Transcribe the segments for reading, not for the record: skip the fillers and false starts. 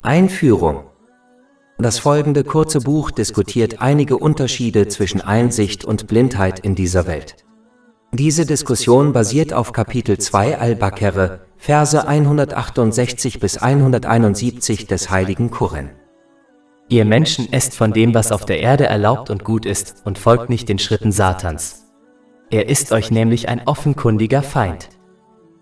Einführung. Das folgende kurze Buch diskutiert einige Unterschiede zwischen Einsicht und Blindheit in dieser Welt. Diese Diskussion basiert auf Kapitel 2 Al-Baqarah, Verse 168 bis 171 des Heiligen Koran. Ihr Menschen esst von dem, was auf der Erde erlaubt und gut ist, und folgt nicht den Schritten Satans. Er ist euch nämlich ein offenkundiger Feind.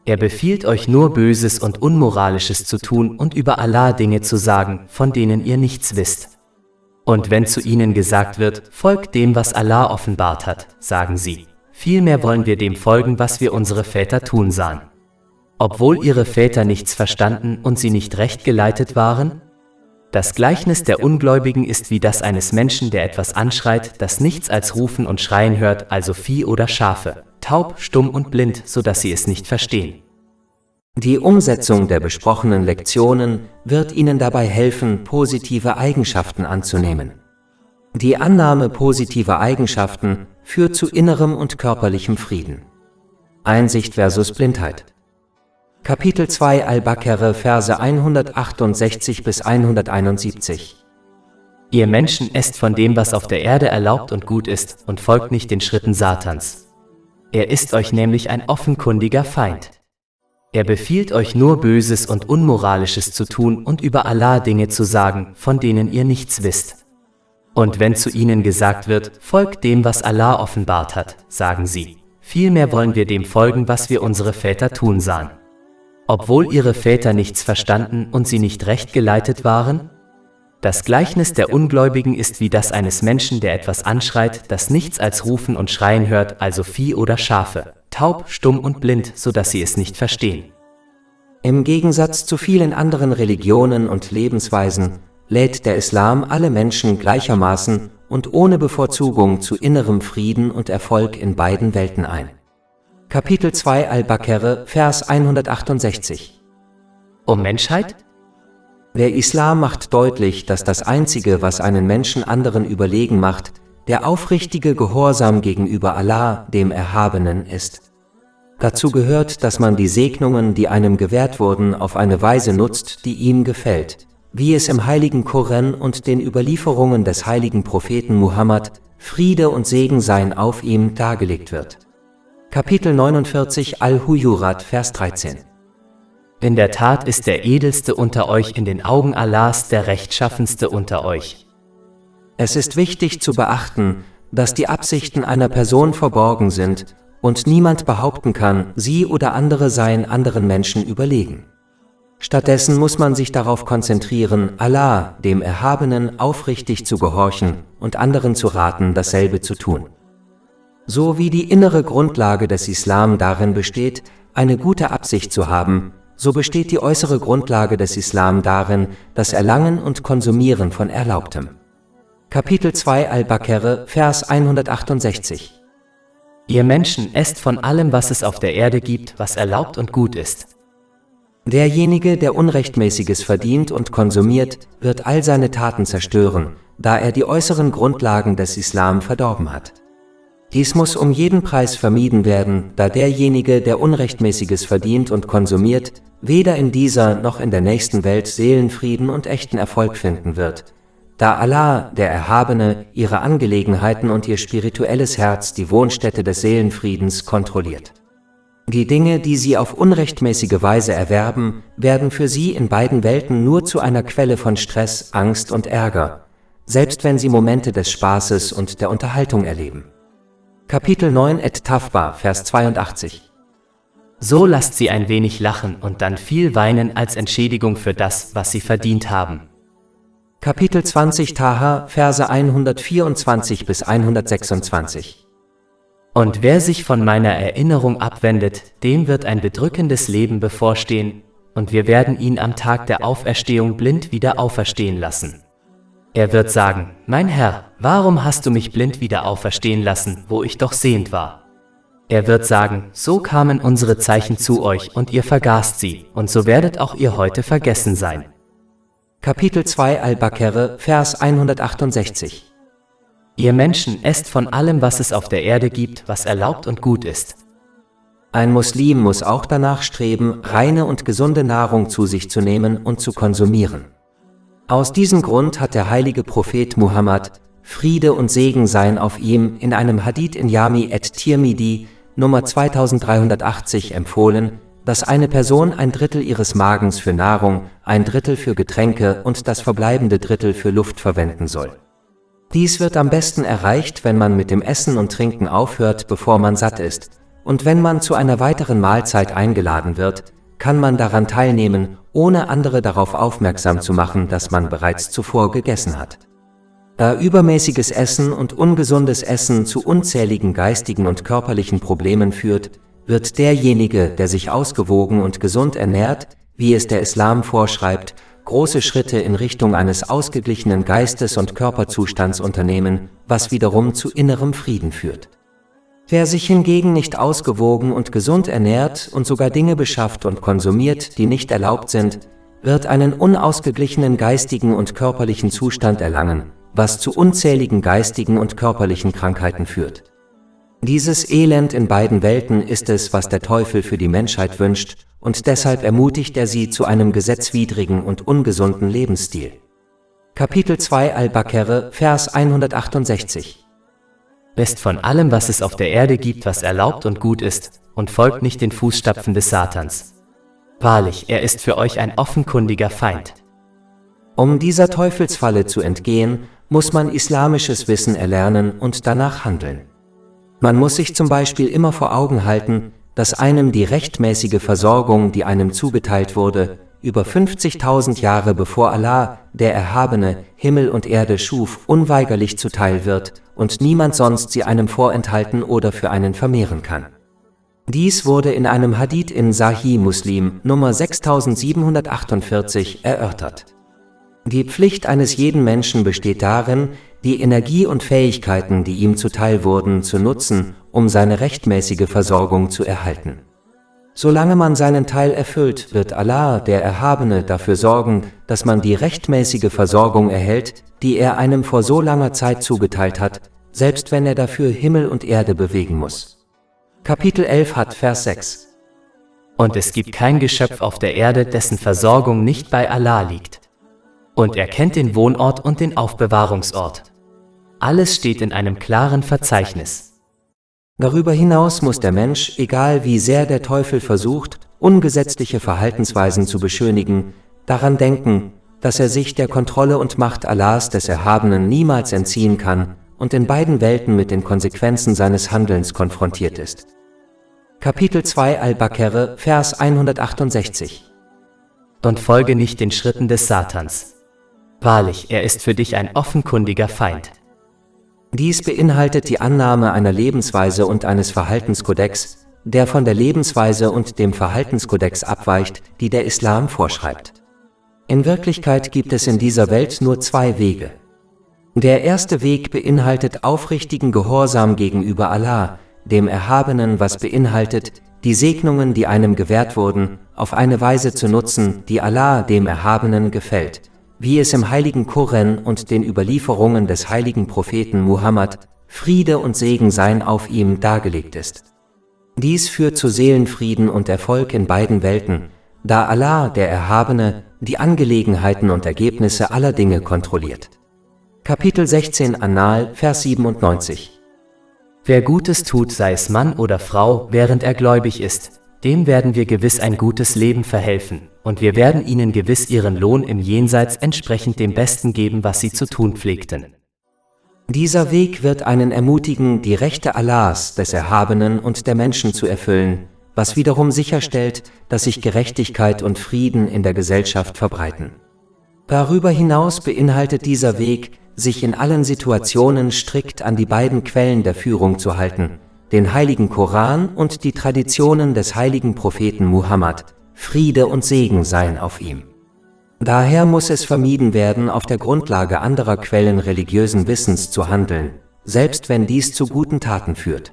Er befiehlt euch nur Böses und Unmoralisches zu tun und über Allah Dinge zu sagen, von denen ihr nichts wisst. Und wenn zu ihnen gesagt wird, folgt dem, was Allah offenbart hat, sagen sie, vielmehr wollen wir dem folgen, was wir unsere Väter tun sahen. Obwohl ihre Väter nichts verstanden und sie nicht recht geleitet waren? Das Gleichnis der Ungläubigen ist wie das eines Menschen, der etwas anschreit, das nichts als Rufen und Schreien hört, also Vieh oder Schafe, taub, stumm und blind, sodass sie es nicht verstehen. Die Umsetzung der besprochenen Lektionen wird Ihnen dabei helfen, positive Eigenschaften anzunehmen. Die Annahme positiver Eigenschaften führt zu innerem und körperlichem Frieden. Einsicht versus Blindheit. Kapitel 2 Al-Baqarah, Verse 168 bis 171. Ihr Menschen esst von dem, was auf der Erde erlaubt und gut ist, und folgt nicht den Schritten Satans. Er ist euch nämlich ein offenkundiger Feind. Er befiehlt euch nur Böses und Unmoralisches zu tun und über Allah Dinge zu sagen, von denen ihr nichts wisst. Und wenn zu ihnen gesagt wird, folgt dem, was Allah offenbart hat, sagen sie, vielmehr wollen wir dem folgen, was wir unsere Väter tun sahen. Obwohl ihre Väter nichts verstanden und sie nicht recht geleitet waren? Das Gleichnis der Ungläubigen ist wie das eines Menschen, der etwas anschreit, das nichts als Rufen und Schreien hört, also Vieh oder Schafe, taub, stumm und blind, sodass sie es nicht verstehen. Im Gegensatz zu vielen anderen Religionen und Lebensweisen lädt der Islam alle Menschen gleichermaßen und ohne Bevorzugung zu innerem Frieden und Erfolg in beiden Welten ein. Kapitel 2 Al-Baqarah, Vers 168. Um Menschheit? Der Islam macht deutlich, dass das Einzige, was einen Menschen anderen überlegen macht, der aufrichtige Gehorsam gegenüber Allah, dem Erhabenen, ist. Dazu gehört, dass man die Segnungen, die einem gewährt wurden, auf eine Weise nutzt, die ihm gefällt, wie es im Heiligen Koran und den Überlieferungen des heiligen Propheten Muhammad, Friede und Segen seien auf ihm, dargelegt wird. Kapitel 49 Al-Hujurat, Vers 13. In der Tat ist der Edelste unter euch in den Augen Allahs der Rechtschaffenste unter euch. Es ist wichtig zu beachten, dass die Absichten einer Person verborgen sind und niemand behaupten kann, sie oder andere seien anderen Menschen überlegen. Stattdessen muss man sich darauf konzentrieren, Allah, dem Erhabenen, aufrichtig zu gehorchen und anderen zu raten, dasselbe zu tun. So wie die innere Grundlage des Islam darin besteht, eine gute Absicht zu haben, so besteht die äußere Grundlage des Islam darin, das Erlangen und Konsumieren von Erlaubtem. Kapitel 2 Al-Baqarah, Vers 168. Ihr Menschen esst von allem, was es auf der Erde gibt, was erlaubt und gut ist. Derjenige, der Unrechtmäßiges verdient und konsumiert, wird all seine Taten zerstören, da er die äußeren Grundlagen des Islam verdorben hat. Dies muss um jeden Preis vermieden werden, da derjenige, der Unrechtmäßiges verdient und konsumiert, weder in dieser noch in der nächsten Welt Seelenfrieden und echten Erfolg finden wird, da Allah, der Erhabene, ihre Angelegenheiten und ihr spirituelles Herz, die Wohnstätte des Seelenfriedens, kontrolliert. Die Dinge, die sie auf unrechtmäßige Weise erwerben, werden für sie in beiden Welten nur zu einer Quelle von Stress, Angst und Ärger, selbst wenn sie Momente des Spaßes und der Unterhaltung erleben. Kapitel 9 Et-Tawbah, Vers 82. So lasst sie ein wenig lachen und dann viel weinen als Entschädigung für das, was sie verdient haben. Kapitel 20 Taha, Verse 124 bis 126. Und wer sich von meiner Erinnerung abwendet, dem wird ein bedrückendes Leben bevorstehen, und wir werden ihn am Tag der Auferstehung blind wieder auferstehen lassen. Er wird sagen, mein Herr, warum hast du mich blind wieder auferstehen lassen, wo ich doch sehend war? Er wird sagen, so kamen unsere Zeichen zu euch und ihr vergaßt sie, und so werdet auch ihr heute vergessen sein. Kapitel 2 Al-Baqarah, Vers 168. Ihr Menschen esst von allem, was es auf der Erde gibt, was erlaubt und gut ist. Ein Muslim muss auch danach streben, reine und gesunde Nahrung zu sich zu nehmen und zu konsumieren. Aus diesem Grund hat der heilige Prophet Muhammad, Friede und Segen seien auf ihm, in einem Hadith in Jami at-Tirmidhi, Nummer 2380 empfohlen, dass eine Person 1/3 ihres Magens für Nahrung, 1/3 für Getränke und das verbleibende Drittel für Luft verwenden soll. Dies wird am besten erreicht, wenn man mit dem Essen und Trinken aufhört, bevor man satt ist, und wenn man zu einer weiteren Mahlzeit eingeladen wird, kann man daran teilnehmen, ohne andere darauf aufmerksam zu machen, dass man bereits zuvor gegessen hat. Da übermäßiges Essen und ungesundes Essen zu unzähligen geistigen und körperlichen Problemen führt, wird derjenige, der sich ausgewogen und gesund ernährt, wie es der Islam vorschreibt, große Schritte in Richtung eines ausgeglichenen Geistes- und Körperzustands unternehmen, was wiederum zu innerem Frieden führt. Wer sich hingegen nicht ausgewogen und gesund ernährt und sogar Dinge beschafft und konsumiert, die nicht erlaubt sind, wird einen unausgeglichenen geistigen und körperlichen Zustand erlangen, was zu unzähligen geistigen und körperlichen Krankheiten führt. Dieses Elend in beiden Welten ist es, was der Teufel für die Menschheit wünscht, und deshalb ermutigt er sie zu einem gesetzwidrigen und ungesunden Lebensstil. Kapitel 2 Al-Baqarah, Vers 168. Esst von allem, was es auf der Erde gibt, was erlaubt und gut ist, und folgt nicht den Fußstapfen des Satans. Wahrlich, er ist für euch ein offenkundiger Feind. Um dieser Teufelsfalle zu entgehen, muss man islamisches Wissen erlernen und danach handeln. Man muss sich zum Beispiel immer vor Augen halten, dass einem die rechtmäßige Versorgung, die einem zugeteilt wurde, über 50.000 Jahre bevor Allah, der Erhabene, Himmel und Erde schuf, unweigerlich zuteil wird und niemand sonst sie einem vorenthalten oder für einen vermehren kann. Dies wurde in einem Hadith in Sahih Muslim, Nummer 6748, erörtert. Die Pflicht eines jeden Menschen besteht darin, die Energie und Fähigkeiten, die ihm zuteil wurden, zu nutzen, um seine rechtmäßige Versorgung zu erhalten. Solange man seinen Teil erfüllt, wird Allah, der Erhabene, dafür sorgen, dass man die rechtmäßige Versorgung erhält, die er einem vor so langer Zeit zugeteilt hat, selbst wenn er dafür Himmel und Erde bewegen muss. Kapitel 11 hat Vers 6. Und es gibt kein Geschöpf auf der Erde, dessen Versorgung nicht bei Allah liegt. Und er kennt den Wohnort und den Aufbewahrungsort. Alles steht in einem klaren Verzeichnis. Darüber hinaus muss der Mensch, egal wie sehr der Teufel versucht, ungesetzliche Verhaltensweisen zu beschönigen, daran denken, dass er sich der Kontrolle und Macht Allahs des Erhabenen niemals entziehen kann und in beiden Welten mit den Konsequenzen seines Handelns konfrontiert ist. Kapitel 2 Al-Baqarah, Vers 168. Und folge nicht den Schritten des Satans. Wahrlich, er ist für dich ein offenkundiger Feind. Dies beinhaltet die Annahme einer Lebensweise und eines Verhaltenskodex, der von der Lebensweise und dem Verhaltenskodex abweicht, die der Islam vorschreibt. In Wirklichkeit gibt es in dieser Welt nur zwei Wege. Der erste Weg beinhaltet aufrichtigen Gehorsam gegenüber Allah, dem Erhabenen, was beinhaltet, die Segnungen, die einem gewährt wurden, auf eine Weise zu nutzen, die Allah, dem Erhabenen, gefällt, wie es im heiligen Koran und den Überlieferungen des heiligen Propheten Muhammad, Friede und Segen seien auf ihm, dargelegt ist. Dies führt zu Seelenfrieden und Erfolg in beiden Welten, da Allah, der Erhabene, die Angelegenheiten und Ergebnisse aller Dinge kontrolliert. Kapitel 16 An-Nahl, Vers 97. Wer Gutes tut, sei es Mann oder Frau, während er gläubig ist, dem werden wir gewiss ein gutes Leben verhelfen, und wir werden ihnen gewiss ihren Lohn im Jenseits entsprechend dem Besten geben, was sie zu tun pflegten. Dieser Weg wird einen ermutigen, die Rechte Allahs, des Erhabenen und der Menschen zu erfüllen, was wiederum sicherstellt, dass sich Gerechtigkeit und Frieden in der Gesellschaft verbreiten. Darüber hinaus beinhaltet dieser Weg, sich in allen Situationen strikt an die beiden Quellen der Führung zu halten, den heiligen Koran und die Traditionen des heiligen Propheten Muhammad, Friede und Segen seien auf ihm. Daher muss es vermieden werden, auf der Grundlage anderer Quellen religiösen Wissens zu handeln, selbst wenn dies zu guten Taten führt.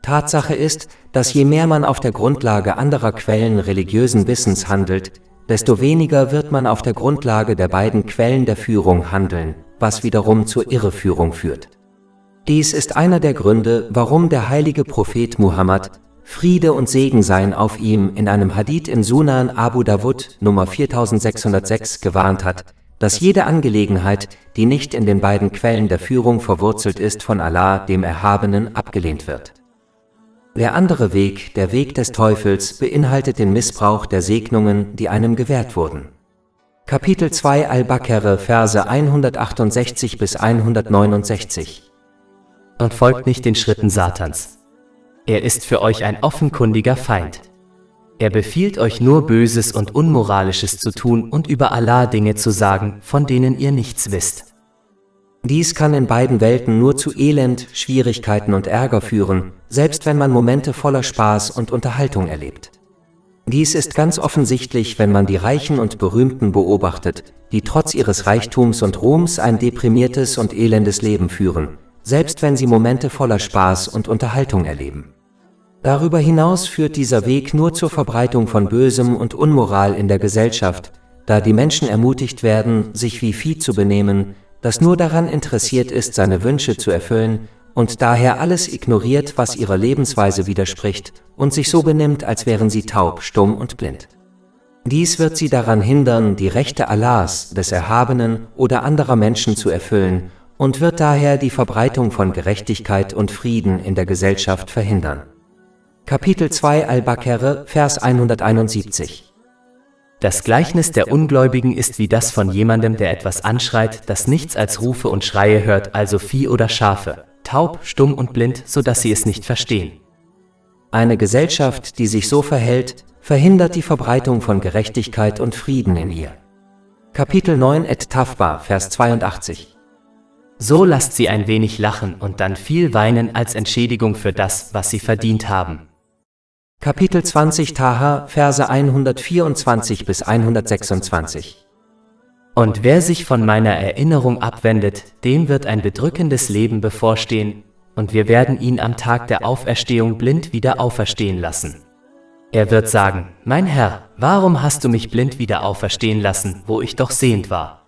Tatsache ist, dass je mehr man auf der Grundlage anderer Quellen religiösen Wissens handelt, desto weniger wird man auf der Grundlage der beiden Quellen der Führung handeln, was wiederum zur Irreführung führt. Dies ist einer der Gründe, warum der heilige Prophet Muhammad, Friede und Segen seien auf ihm, in einem Hadith in Sunan Abu Dawud, Nummer 4606, gewarnt hat, dass jede Angelegenheit, die nicht in den beiden Quellen der Führung verwurzelt ist, von Allah, dem Erhabenen, abgelehnt wird. Der andere Weg, der Weg des Teufels, beinhaltet den Missbrauch der Segnungen, die einem gewährt wurden. Kapitel 2 Al-Baqarah, Verse 168 bis 169. Und folgt nicht den Schritten Satans. Er ist für euch ein offenkundiger Feind. Er befiehlt euch nur Böses und Unmoralisches zu tun und über Allah Dinge zu sagen, von denen ihr nichts wisst. Dies kann in beiden Welten nur zu Elend, Schwierigkeiten und Ärger führen, selbst wenn man Momente voller Spaß und Unterhaltung erlebt. Dies ist ganz offensichtlich, wenn man die Reichen und Berühmten beobachtet, die trotz ihres Reichtums und Ruhms ein deprimiertes und elendes Leben führen, selbst wenn sie Momente voller Spaß und Unterhaltung erleben. Darüber hinaus führt dieser Weg nur zur Verbreitung von Bösem und Unmoral in der Gesellschaft, da die Menschen ermutigt werden, sich wie Vieh zu benehmen, das nur daran interessiert ist, seine Wünsche zu erfüllen und daher alles ignoriert, was ihrer Lebensweise widerspricht, und sich so benimmt, als wären sie taub, stumm und blind. Dies wird sie daran hindern, die Rechte Allahs, des Erhabenen oder anderer Menschen zu erfüllen und wird daher die Verbreitung von Gerechtigkeit und Frieden in der Gesellschaft verhindern. Kapitel 2 Al-Baqarah, Vers 171. Das Gleichnis der Ungläubigen ist wie das von jemandem, der etwas anschreit, das nichts als Rufe und Schreie hört, also Vieh oder Schafe, taub, stumm und blind, so dass sie es nicht verstehen. Eine Gesellschaft, die sich so verhält, verhindert die Verbreitung von Gerechtigkeit und Frieden in ihr. Kapitel 9 Et-Tafba, Vers 82. So lasst sie ein wenig lachen und dann viel weinen als Entschädigung für das, was sie verdient haben. Kapitel 20 Taha, Verse 124 bis 126. Und wer sich von meiner Erinnerung abwendet, dem wird ein bedrückendes Leben bevorstehen, und wir werden ihn am Tag der Auferstehung blind wieder auferstehen lassen. Er wird sagen, mein Herr, warum hast du mich blind wieder auferstehen lassen, wo ich doch sehend war?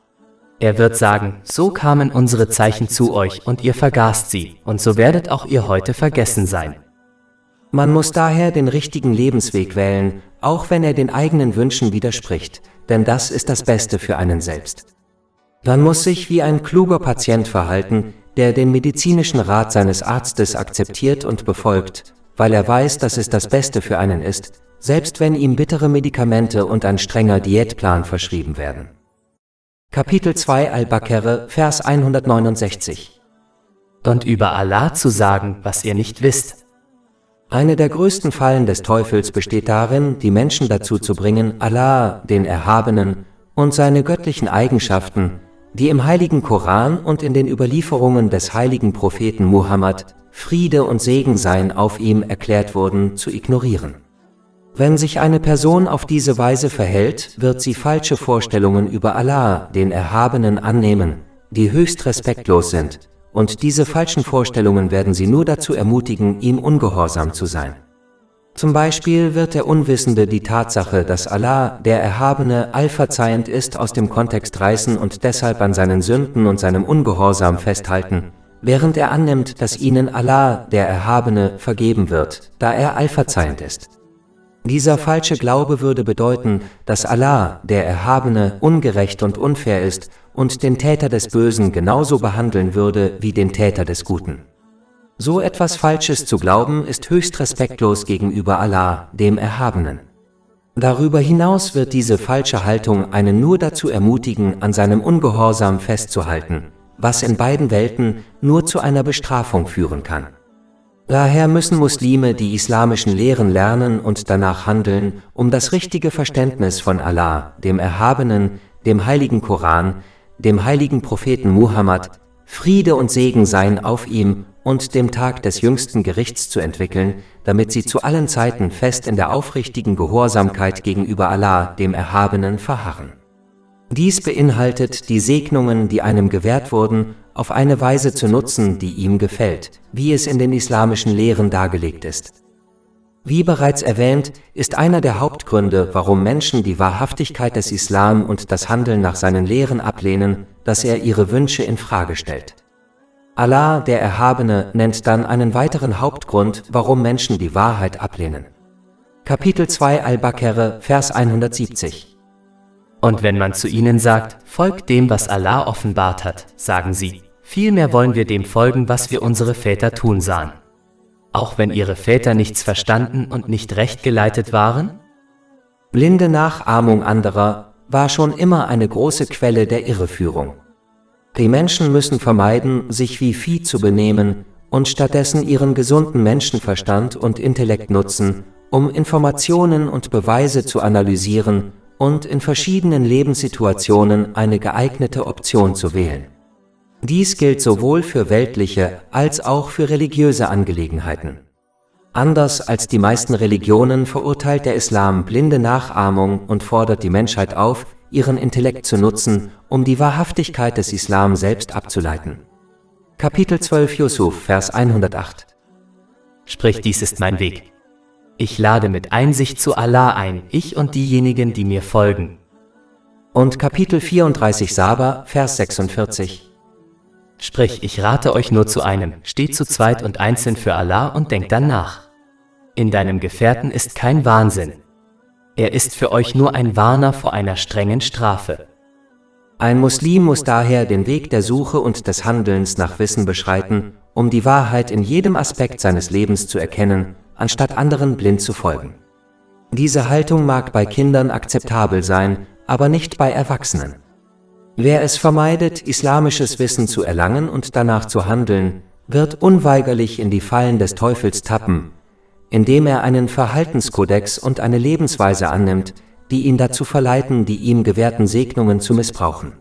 Er wird sagen, so kamen unsere Zeichen zu euch und ihr vergaßt sie, und so werdet auch ihr heute vergessen sein. Man muss daher den richtigen Lebensweg wählen, auch wenn er den eigenen Wünschen widerspricht, denn das ist das Beste für einen selbst. Man muss sich wie ein kluger Patient verhalten, der den medizinischen Rat seines Arztes akzeptiert und befolgt, weil er weiß, dass es das Beste für einen ist, selbst wenn ihm bittere Medikamente und ein strenger Diätplan verschrieben werden. Kapitel 2 Al-Baqarah, Vers 169. Und über Allah zu sagen, was ihr nicht wisst. Eine der größten Fallen des Teufels besteht darin, die Menschen dazu zu bringen, Allah, den Erhabenen, und seine göttlichen Eigenschaften, die im heiligen Koran und in den Überlieferungen des heiligen Propheten Muhammad, Friede und Segen seien auf ihm, erklärt wurden, zu ignorieren. Wenn sich eine Person auf diese Weise verhält, wird sie falsche Vorstellungen über Allah, den Erhabenen, annehmen, die höchst respektlos sind, und diese falschen Vorstellungen werden sie nur dazu ermutigen, ihm ungehorsam zu sein. Zum Beispiel wird der Unwissende die Tatsache, dass Allah, der Erhabene, allverzeihend ist, aus dem Kontext reißen und deshalb an seinen Sünden und seinem Ungehorsam festhalten, während er annimmt, dass ihnen Allah, der Erhabene, vergeben wird, da er allverzeihend ist. Dieser falsche Glaube würde bedeuten, dass Allah, der Erhabene, ungerecht und unfair ist und den Täter des Bösen genauso behandeln würde wie den Täter des Guten. So etwas Falsches zu glauben, ist höchst respektlos gegenüber Allah, dem Erhabenen. Darüber hinaus wird diese falsche Haltung einen nur dazu ermutigen, an seinem Ungehorsam festzuhalten, was in beiden Welten nur zu einer Bestrafung führen kann. Daher müssen Muslime die islamischen Lehren lernen und danach handeln, um das richtige Verständnis von Allah, dem Erhabenen, dem heiligen Koran, dem heiligen Propheten Muhammad, Friede und Segen seien auf ihm, und dem Tag des jüngsten Gerichts zu entwickeln, damit sie zu allen Zeiten fest in der aufrichtigen Gehorsamkeit gegenüber Allah, dem Erhabenen, verharren. Dies beinhaltet, die Segnungen, die einem gewährt wurden, auf eine Weise zu nutzen, die ihm gefällt, wie es in den islamischen Lehren dargelegt ist. Wie bereits erwähnt, ist einer der Hauptgründe, warum Menschen die Wahrhaftigkeit des Islam und das Handeln nach seinen Lehren ablehnen, dass er ihre Wünsche in Frage stellt. Allah, der Erhabene, nennt dann einen weiteren Hauptgrund, warum Menschen die Wahrheit ablehnen. Kapitel 2 Al-Baqarah, Vers 170. Und wenn man zu ihnen sagt, folgt dem, was Allah offenbart hat, sagen sie, vielmehr wollen wir dem folgen, was wir unsere Väter tun sahen. Auch wenn ihre Väter nichts verstanden und nicht recht geleitet waren? Blinde Nachahmung anderer war schon immer eine große Quelle der Irreführung. Die Menschen müssen vermeiden, sich wie Vieh zu benehmen und stattdessen ihren gesunden Menschenverstand und Intellekt nutzen, um Informationen und Beweise zu analysieren und in verschiedenen Lebenssituationen eine geeignete Option zu wählen. Dies gilt sowohl für weltliche als auch für religiöse Angelegenheiten. Anders als die meisten Religionen verurteilt der Islam blinde Nachahmung und fordert die Menschheit auf, ihren Intellekt zu nutzen, um die Wahrhaftigkeit des Islam selbst abzuleiten. Kapitel 12 Jusuf, Vers 108. Sprich, dies ist mein Weg. Ich lade mit Einsicht zu Allah ein, ich und diejenigen, die mir folgen. Und Kapitel 34 Saba, Vers 46. Sprich, ich rate euch nur zu einem, steht zu zweit und einzeln für Allah und denkt dann nach. In deinem Gefährten ist kein Wahnsinn. Er ist für euch nur ein Warner vor einer strengen Strafe. Ein Muslim muss daher den Weg der Suche und des Handelns nach Wissen beschreiten, um die Wahrheit in jedem Aspekt seines Lebens zu erkennen, anstatt anderen blind zu folgen. Diese Haltung mag bei Kindern akzeptabel sein, aber nicht bei Erwachsenen. Wer es vermeidet, islamisches Wissen zu erlangen und danach zu handeln, wird unweigerlich in die Fallen des Teufels tappen, indem er einen Verhaltenskodex und eine Lebensweise annimmt, die ihn dazu verleiten, die ihm gewährten Segnungen zu missbrauchen.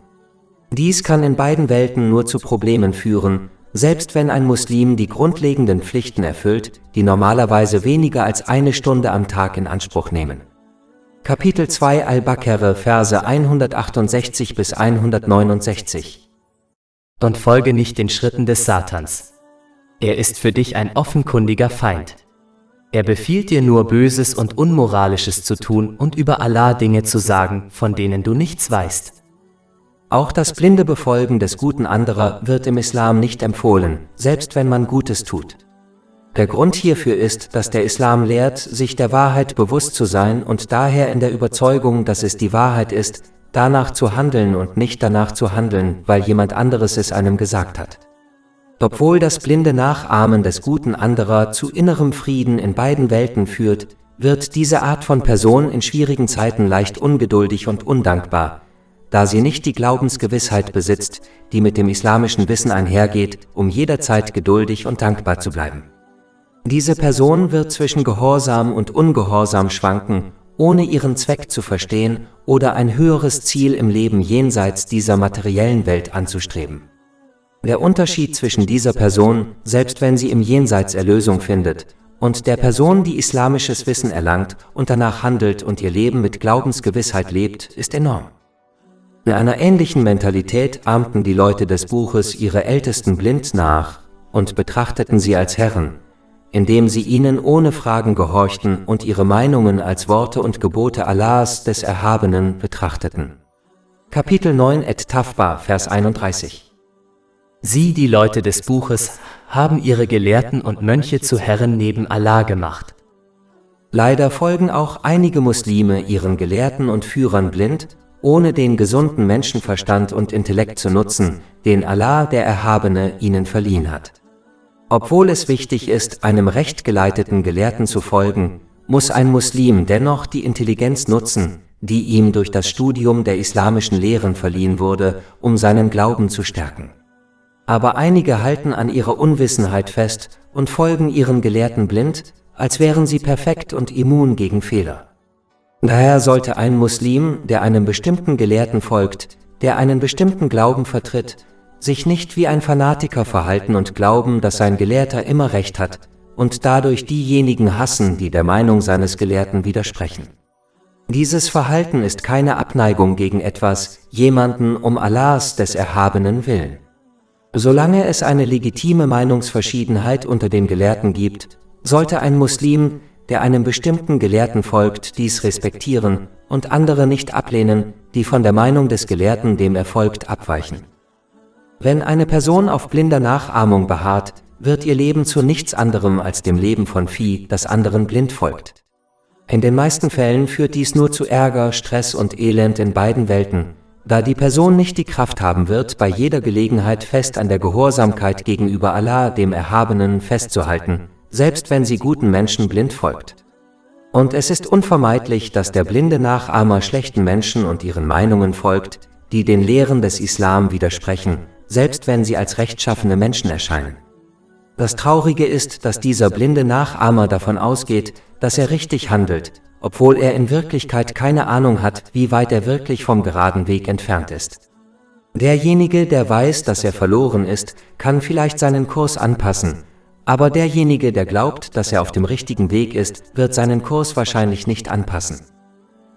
Dies kann in beiden Welten nur zu Problemen führen, selbst wenn ein Muslim die grundlegenden Pflichten erfüllt, die normalerweise weniger als eine Stunde am Tag in Anspruch nehmen. Kapitel 2 Al-Baqarah, Verse 168 bis 169. Und folge nicht den Schritten des Satans. Er ist für dich ein offenkundiger Feind. Er befiehlt dir nur Böses und Unmoralisches zu tun und über Allah Dinge zu sagen, von denen du nichts weißt. Auch das blinde Befolgen des Guten anderer wird im Islam nicht empfohlen, selbst wenn man Gutes tut. Der Grund hierfür ist, dass der Islam lehrt, sich der Wahrheit bewusst zu sein und daher in der Überzeugung, dass es die Wahrheit ist, danach zu handeln und nicht danach zu handeln, weil jemand anderes es einem gesagt hat. Obwohl das blinde Nachahmen des Guten anderer zu innerem Frieden in beiden Welten führt, wird diese Art von Person in schwierigen Zeiten leicht ungeduldig und undankbar, da sie nicht die Glaubensgewissheit besitzt, die mit dem islamischen Wissen einhergeht, um jederzeit geduldig und dankbar zu bleiben. Diese Person wird zwischen Gehorsam und Ungehorsam schwanken, ohne ihren Zweck zu verstehen oder ein höheres Ziel im Leben jenseits dieser materiellen Welt anzustreben. Der Unterschied zwischen dieser Person, selbst wenn sie im Jenseits Erlösung findet, und der Person, die islamisches Wissen erlangt und danach handelt und ihr Leben mit Glaubensgewissheit lebt, ist enorm. In einer ähnlichen Mentalität ahmten die Leute des Buches ihre Ältesten blind nach und betrachteten sie als Herren, indem sie ihnen ohne Fragen gehorchten und ihre Meinungen als Worte und Gebote Allahs des Erhabenen betrachteten. Kapitel 9 Et-Tafba, Vers 31. Sie, die Leute des Buches, haben ihre Gelehrten und Mönche zu Herren neben Allah gemacht. Leider folgen auch einige Muslime ihren Gelehrten und Führern blind, ohne den gesunden Menschenverstand und Intellekt zu nutzen, den Allah, der Erhabene, ihnen verliehen hat. Obwohl es wichtig ist, einem recht geleiteten Gelehrten zu folgen, muss ein Muslim dennoch die Intelligenz nutzen, die ihm durch das Studium der islamischen Lehren verliehen wurde, um seinen Glauben zu stärken. Aber einige halten an ihrer Unwissenheit fest und folgen ihren Gelehrten blind, als wären sie perfekt und immun gegen Fehler. Daher sollte ein Muslim, der einem bestimmten Gelehrten folgt, der einen bestimmten Glauben vertritt, sich nicht wie ein Fanatiker verhalten und glauben, dass sein Gelehrter immer recht hat, und dadurch diejenigen hassen, die der Meinung seines Gelehrten widersprechen. Dieses Verhalten ist keine Abneigung gegen etwas, jemanden um Allahs des Erhabenen willen. Solange es eine legitime Meinungsverschiedenheit unter den Gelehrten gibt, sollte ein Muslim, der einem bestimmten Gelehrten folgt, dies respektieren und andere nicht ablehnen, die von der Meinung des Gelehrten, dem er folgt, abweichen. Wenn eine Person auf blinder Nachahmung beharrt, wird ihr Leben zu nichts anderem als dem Leben von Vieh, das anderen blind folgt. In den meisten Fällen führt dies nur zu Ärger, Stress und Elend in beiden Welten, da die Person nicht die Kraft haben wird, bei jeder Gelegenheit fest an der Gehorsamkeit gegenüber Allah, dem Erhabenen, festzuhalten, selbst wenn sie guten Menschen blind folgt. Und es ist unvermeidlich, dass der blinde Nachahmer schlechten Menschen und ihren Meinungen folgt, die den Lehren des Islam widersprechen, selbst wenn sie als rechtschaffene Menschen erscheinen. Das Traurige ist, dass dieser blinde Nachahmer davon ausgeht, dass er richtig handelt, obwohl er in Wirklichkeit keine Ahnung hat, wie weit er wirklich vom geraden Weg entfernt ist. Derjenige, der weiß, dass er verloren ist, kann vielleicht seinen Kurs anpassen, aber derjenige, der glaubt, dass er auf dem richtigen Weg ist, wird seinen Kurs wahrscheinlich nicht anpassen.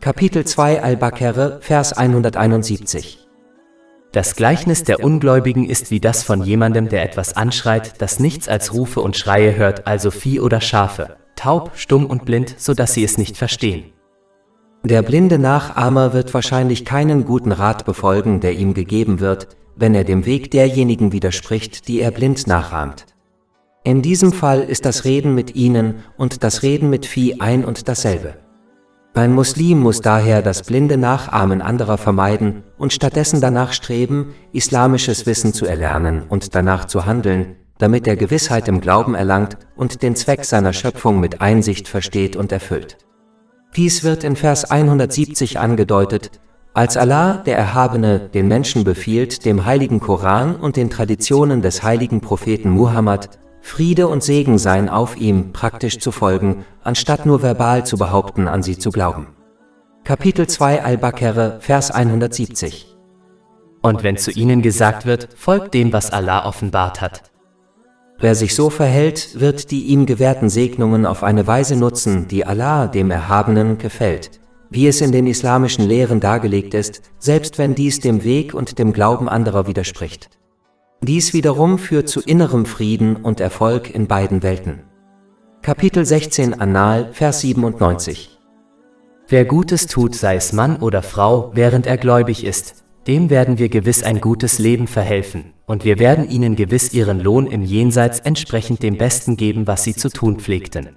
Kapitel 2 Al-Baqarah, Vers 171. Das Gleichnis der Ungläubigen ist wie das von jemandem, der etwas anschreit, das nichts als Rufe und Schreie hört, also Vieh oder Schafe, taub, stumm und blind, so dass sie es nicht verstehen. Der blinde Nachahmer wird wahrscheinlich keinen guten Rat befolgen, der ihm gegeben wird, wenn er dem Weg derjenigen widerspricht, die er blind nachahmt. In diesem Fall ist das Reden mit ihnen und das Reden mit Vieh ein und dasselbe. Ein Muslim muss daher das blinde Nachahmen anderer vermeiden und stattdessen danach streben, islamisches Wissen zu erlernen und danach zu handeln, damit er Gewissheit im Glauben erlangt und den Zweck seiner Schöpfung mit Einsicht versteht und erfüllt. Dies wird in Vers 170 angedeutet, als Allah, der Erhabene, den Menschen befiehlt, dem heiligen Koran und den Traditionen des heiligen Propheten Muhammad, Friede und Segen seien auf ihm, praktisch zu folgen, anstatt nur verbal zu behaupten, an sie zu glauben. Kapitel 2 Al-Baqarah, Vers 170. Und wenn zu ihnen gesagt wird, folgt dem, was Allah offenbart hat. Wer sich so verhält, wird die ihm gewährten Segnungen auf eine Weise nutzen, die Allah, dem Erhabenen, gefällt, wie es in den islamischen Lehren dargelegt ist, selbst wenn dies dem Weg und dem Glauben anderer widerspricht. Dies wiederum führt zu innerem Frieden und Erfolg in beiden Welten. Kapitel 16 An-Nahl, Vers 97. Wer Gutes tut, sei es Mann oder Frau, während er gläubig ist, dem werden wir gewiss ein gutes Leben verhelfen, und wir werden ihnen gewiss ihren Lohn im Jenseits entsprechend dem Besten geben, was sie zu tun pflegten.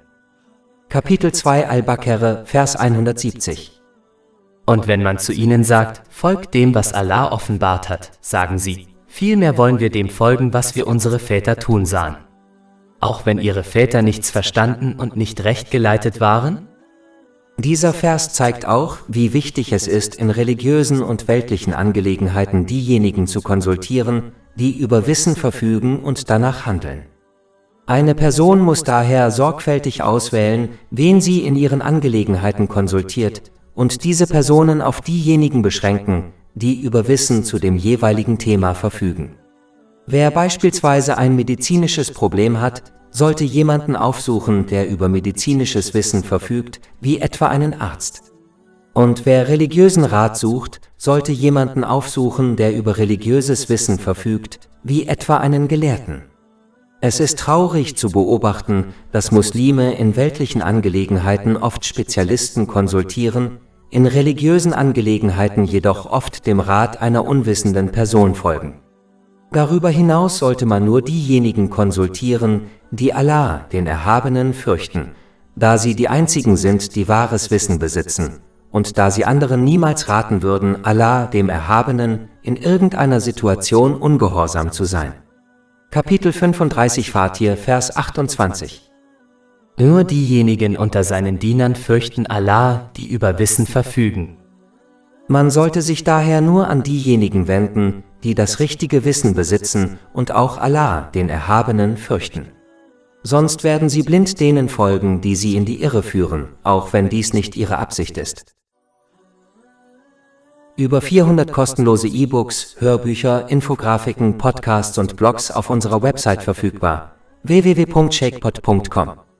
Kapitel 2 Al-Baqarah, Vers 170. Und wenn man zu ihnen sagt, folgt dem, was Allah offenbart hat, sagen sie, vielmehr wollen wir dem folgen, was wir unsere Väter tun sahen. Auch wenn ihre Väter nichts verstanden und nicht recht geleitet waren? Dieser Vers zeigt auch, wie wichtig es ist, in religiösen und weltlichen Angelegenheiten diejenigen zu konsultieren, die über Wissen verfügen und danach handeln. Eine Person muss daher sorgfältig auswählen, wen sie in ihren Angelegenheiten konsultiert, und diese Personen auf diejenigen beschränken, die über Wissen zu dem jeweiligen Thema verfügen. Wer beispielsweise ein medizinisches Problem hat, sollte jemanden aufsuchen, der über medizinisches Wissen verfügt, wie etwa einen Arzt. Und wer religiösen Rat sucht, sollte jemanden aufsuchen, der über religiöses Wissen verfügt, wie etwa einen Gelehrten. Es ist traurig zu beobachten, dass Muslime in weltlichen Angelegenheiten oft Spezialisten konsultieren, in religiösen Angelegenheiten jedoch oft dem Rat einer unwissenden Person folgen. Darüber hinaus sollte man nur diejenigen konsultieren, die Allah, den Erhabenen, fürchten, da sie die einzigen sind, die wahres Wissen besitzen, und da sie anderen niemals raten würden, Allah, dem Erhabenen, in irgendeiner Situation ungehorsam zu sein. Kapitel 35 Fatir, Vers 28. Nur diejenigen unter seinen Dienern fürchten Allah, die über Wissen verfügen. Man sollte sich daher nur an diejenigen wenden, die das richtige Wissen besitzen und auch Allah, den Erhabenen, fürchten. Sonst werden sie blind denen folgen, die sie in die Irre führen, auch wenn dies nicht ihre Absicht ist. Über 400 kostenlose E-Books, Hörbücher, Infografiken, Podcasts und Blogs auf unserer Website verfügbar: www.shakepot.com